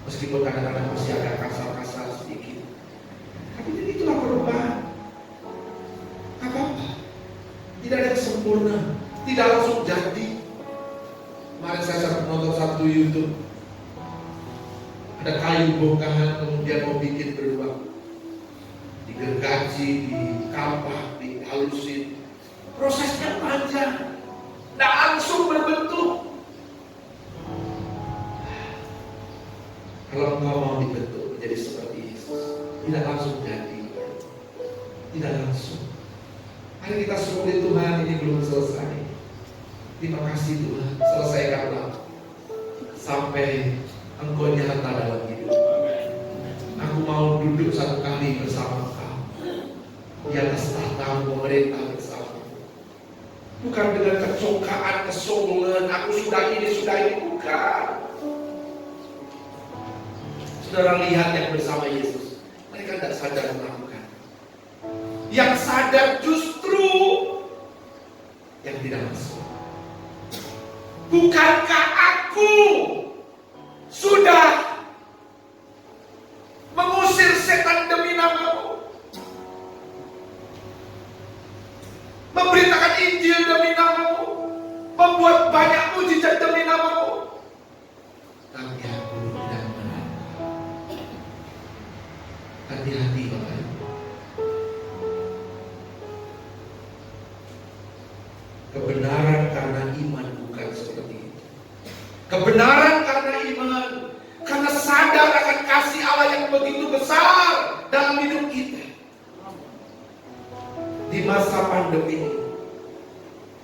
Meskipun kadang-kadang masih agak kasar-kasar sedikit, tapi itulah perubahan. Apa-apa, tidak ada yang sempurna, tidak langsung jadi. Kemarin saya nonton satu YouTube, ada kayu bongkahan, kemudian mau bikin beruang, digergaji, dikampak, dihalusin. Prosesnya panjang, tidak langsung berbentuk. Kalau engkau mau dibentuk menjadi seperti Yesus, tidak langsung jadi, tidak langsung. Mari kita syukuri Tuhan, ini belum selesai. Terima kasih Tuhan, selesaikanlah sampai Engkau nyata dalam hidup. Aku mau duduk satu kali bersama Engkau di atas tahta pemerintah bersama. Bukan dengan kecokaan, kesombongan, aku sudah ini, bukan. Saudara lihat yang bersama Yesus, mereka tidak sadar melakukan. Yang sadar justru yang tidak masuk. Bukankah aku sudah mengusir setan demi namamu, memberitakan Injil demi namamu, membuat banyak mujizat demi namamu? Tapi aku tidak menang. Hati-hati Bapak Ibu. Kebenaran karena iman bukan seperti itu. Kebenaran karena iman, karena sadar akan kasih Allah yang begitu besar dalam hidup kita. Di masa pandemi ini,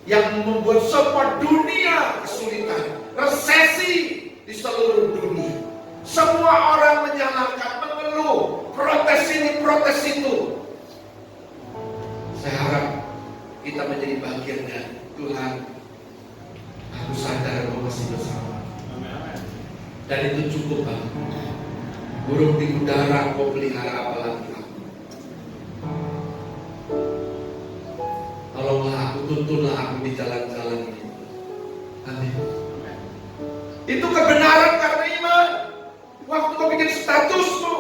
yang membuat semua dunia kesulitan, resesi di seluruh dunia. Semua orang menyalahkan, mengeluh, protes ini, protes itu. Saya harap kita menjadi bagian dari Tuhan. Aku sadar bahwa masih bersama. Dan itu cukup banget. Burung di udara kau pelihara, apalagi aku. Tolonglah aku, tuntunlah aku di jalan-jalan ini. Amin. Itu kebenaran karena iman. Waktu kau bikin statusmu,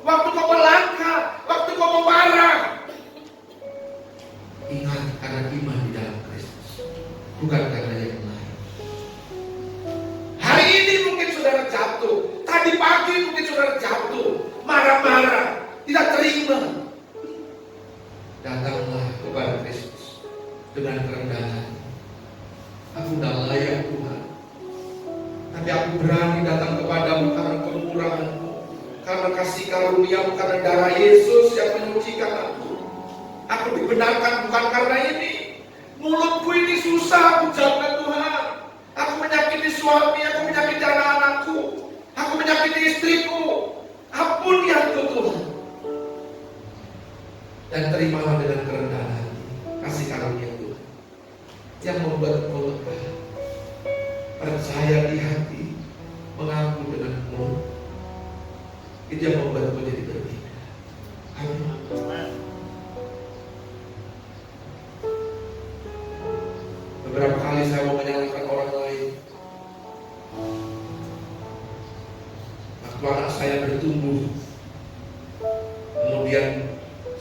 waktu kau melangkah, waktu kau mau marah, ingat karena iman di dalam Kristus, bukan karena yang lain. Hari ini mungkin saudara jatuh, tadi pagi mungkin saudara jatuh, marah-marah, tidak terima. Datanglah kepada Kristus dengan kerendahan. Aku tidak layak Tuhan, tapi aku berani datang kepadamu karena kemurahan-Mu, karena kasih karunia-Mu, karena darah Yesus yang menyucikan aku. Aku dibenarkan bukan karena ini. Mulutku ini susah aku jaga Tuhan. Aku menyakiti suami, aku menyakiti anak-anakku, aku menyakiti istriku. Ampuni aku Tuhan. Dan terimalah dengan kerendahan kasih karunia Tuhan yang membuat engkau lega, percaya di hati, mengalami kemudian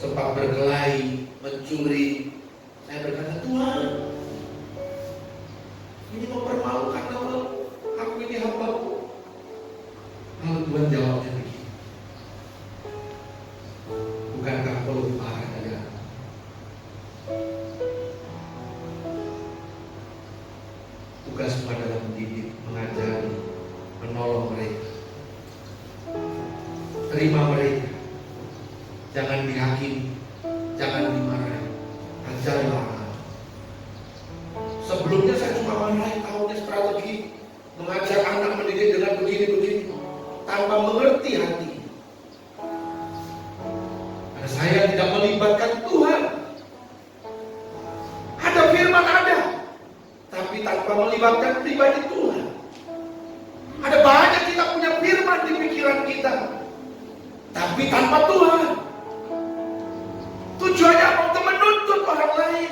sempat berkelahi, mencuri. Saya berkata, Tuhan, ini mempermalukan nama, aku ini hamba-Mu. Lalu Tuhan jawabnya begini, bukankah kau lebih parah dari aku? Tugasmu adalah mendidik, mengajari, menolong mereka. Terima mereka, jangan dihakimi, jangan dimarahi, ajarilah. Sebelumnya saya cuma marahi, tahunya strategi, mengajar anak mendidik dengan begini-begini, tanpa mengerti hati. Karena saya tidak melibatkan Tuhan. Ada firman ada, tapi tanpa melibatkan pribadi Tuhan. Ada banyak kita punya firman di pikiran kita, tapi tanpa Tuhan. Tujuannya apa? Untuk menuntut orang lain,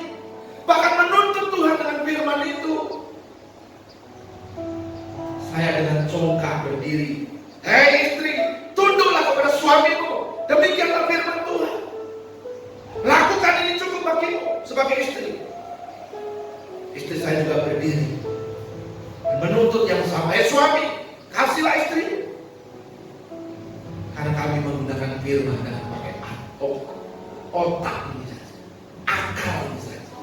bahkan menuntut Tuhan dengan firman itu. Saya dengan congkak berdiri, hei istri, tunduklah kepada suamimu, demikianlah firman Tuhan. Lakukan ini cukup bagimu sebagai istri. Istri saya juga berdiri dan menuntut yang sama, suami, kasihlah istri. Karena kami menggunakan firman dan pakai otak ini saja, akal ini saja.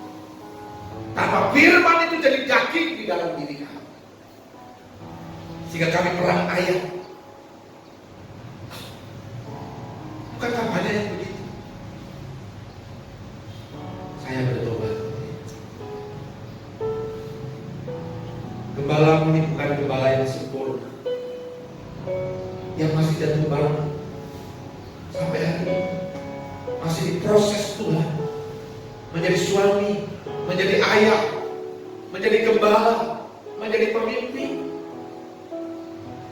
Tanpa firman itu jadi daging di dalam diri kami, sehingga kami perang ayat. Bukankah banyak yang begitu? Saya bertobat. Gembalamu ini bukan gembala yang sempurna, yang masih jatuh bangun sampai hari ini, masih diproses Tuhan menjadi suami, menjadi ayah, menjadi gembala, menjadi pemimpin.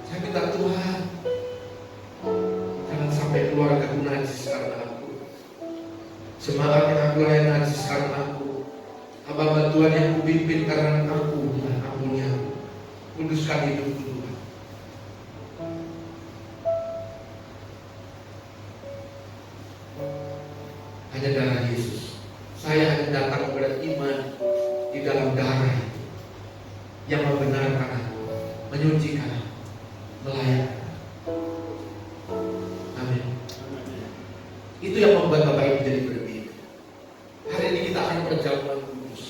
Saya minta Tuhan, jangan sampai keluarga aku najis karena aku, jemaat yang aku layani najis karena aku, hamba Tuhan yang kupimpin karena aku, ampuni aku, kuduskan hidupku Tuhan. Hanya darah Yesus. Saya hanya datang kepada iman di dalam darah itu yang membenarkan aku, menyucikan aku, melayani. Amin. Itu yang membuat Bapak Ibu jadi berbeda. Hari ini kita akan perjamuan kudus,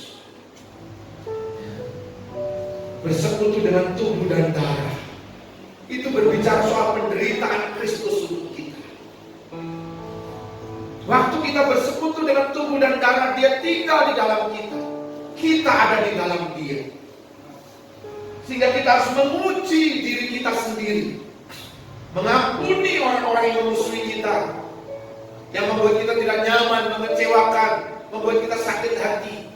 bersekutu dengan tubuh dan darah. Itu berbicara soal penderitaan Kristus untuk kita. Waktu kita bersekutu dengan tubuh dan darah, Dia tinggal di dalam kita. Kita ada di dalam Dia. Sehingga kita harus menguji diri kita sendiri, mengampuni orang-orang yang memusuhi kita, yang membuat kita tidak nyaman, mengecewakan, membuat kita sakit hati.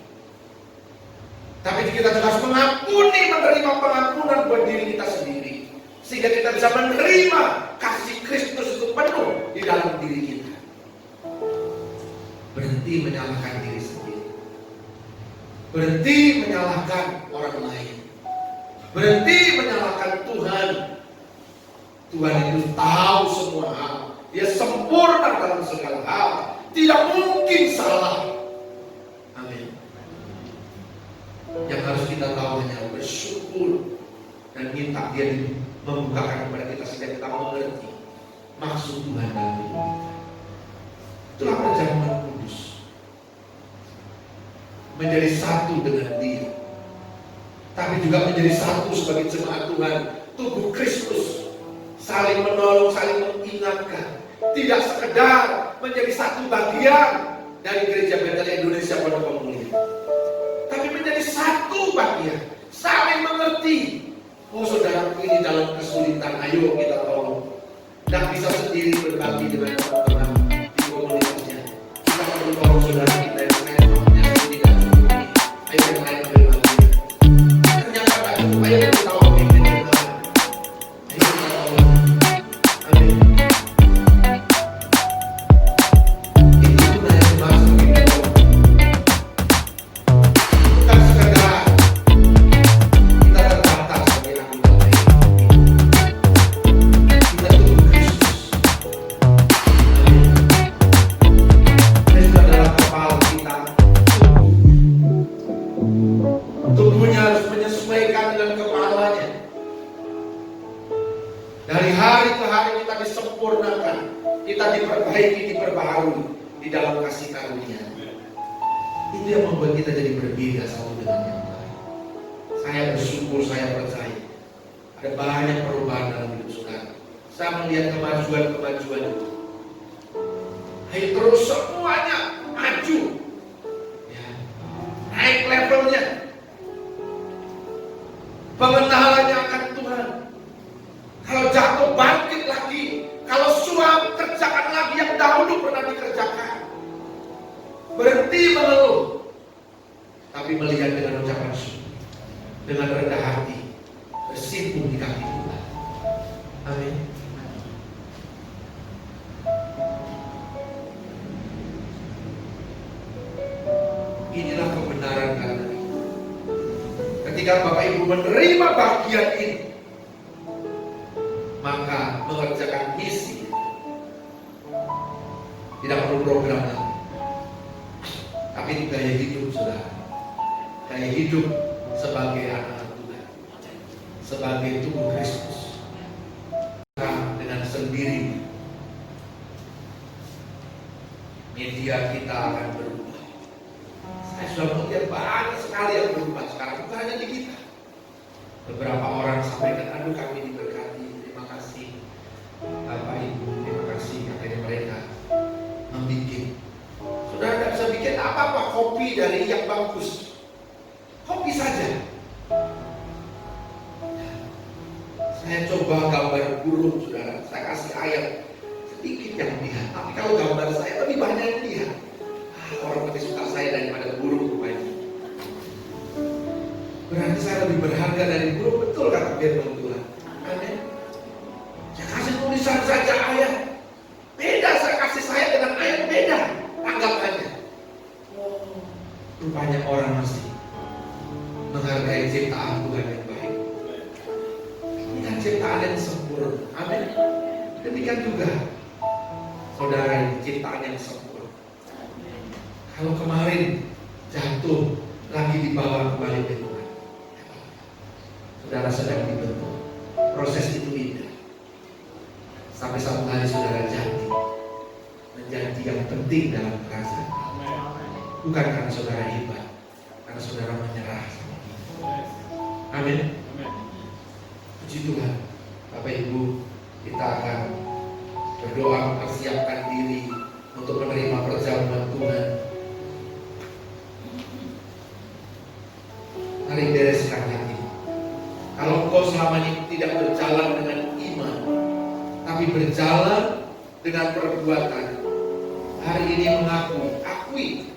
Tapi kita juga harus mengampuni, menerima pengampunan buat diri kita sendiri, sehingga kita bisa menerima kasih Kristus itu penuh di dalam diri kita. Berhenti menyalahkan diri sendiri, berhenti menyalahkan orang lain, berhenti menyalahkan Tuhan. Tuhan itu tahu semua hal, Dia sempurna dalam segala hal, tidak mungkin salah. Amin. Yang harus kita tahu hanya bersyukur dan minta Dia membukakan kepada kita sehingga kita mengerti maksud Tuhan dalam hidup kita. Itulah perjamuan kudus, menjadi satu dengan Dia, tapi juga menjadi satu sebagai jemaat Tuhan, tubuh Kristus, saling menolong, saling mengingatkan. Tidak sekedar menjadi satu bagian dari Gereja Betel Indonesia Pondok Pemulihan, tapi menjadi satu bagian, saling mengerti. Oh saudaraku ini dalam kesulitan, ayo kita tolong. Tidak bisa sendiri berbagi dengan teman-teman di komunitasnya. Kita perlu tolong saudara kita yang lain, yang tidak cukup. Ayo yang lain berbagi. Ternyata tak cukup, ayo kita tolong pimpin yang lain. Ayo kita tolong. Amin. Itu guna yang dimaksud kita tolong. Bukan sekedar kita terbatas sebagai anggota lain. Kita tubuh Kristus. kita diperbaiki, diperbaharui di dalam kasih karunia. Itu yang membuat kita jadi berbeda satu dengan yang lain. Saya bersyukur, saya percaya ada banyak perubahan dalam hidup saudara. Saya melihat kemajuan-kemajuan itu. Ayo terus semuanya maju, ya, naik levelnya. Pengenalannya akan Tuhan. Kalau jatuh bangkit lagi. Kalau suam kerjakan lagi yang dahulu pernah dikerjakan. Berhenti mengeluh, tapi melihat dengan ucapan syukur, dengan rendah hati, bersimpuh di kaki Tuhan. Amin. Inilah kebenaran karena itu. Ketika Bapak Ibu menerima bagian ini, maka mengerjakan misi tidak perlu program lagi. Tapi itu gaya hidup saudara. Gaya hidup sebagai anak Tuhan, sebagai tubuh Kristus. Dengan sendiri media kita akan berubah. Saya sudah melihat banyak sekali yang berubah sekarang, bukan hanya di kita. Beberapa orang sampaikan, aduh kami diberkati, terima kasih Bapak Ibu, terima kasih, katanya mereka membikin. Saudara tidak bisa bikin apa-apa kopi dari yang bagus, kopi saja. Saya coba gambar burung, saudara, saya kasih ayat sedikit yang lihat, tapi kalau gambar saya lebih banyak yang lihat. Orang lebih suka saya daripada burung rupanya. Berarti saya lebih berharga dari burung, betul kata firman Tuhan. Amin. Saya kasih tulisan saja ayat, beda saya kasih saya dengan ayat beda tanggapannya. Rupanya orang masih menghargai ciptaan Tuhan yang baik. Ini kan ciptaan yang sempurna. Amin. Demikian juga saudara ini ciptaan yang sempurna. Kalau kemarin jatuh lagi dibawa kembali ke Tuhan, saudara sedang dibentuk. Proses itu indah. Sampai satu hari saudara jadi menjadi yang penting dalam kerajaan. Bukan karena saudara hebat, karena saudara menyerah sama Dia. Amin. Puji Tuhan. Bapak Ibu, kita akan berdoa mempersiapkan diri untuk menerima perjamuan Tuhan. Mari bereskan hati. Kalau engkau selama ini tidak berjalan dengan iman, tapi berjalan dengan perbuatan, hari ini akui,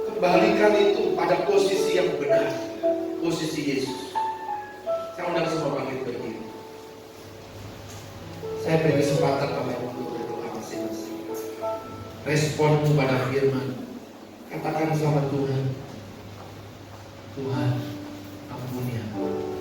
kembalikan itu pada posisi yang benar, posisi Yesus. Saya undang semua bangkit berdiri. Saya beri kesempatan Bapak Ibu untuk berdoa masing-masing. Respon kepada firman, katakan sama Tuhan, Tuhan, ampuni aku.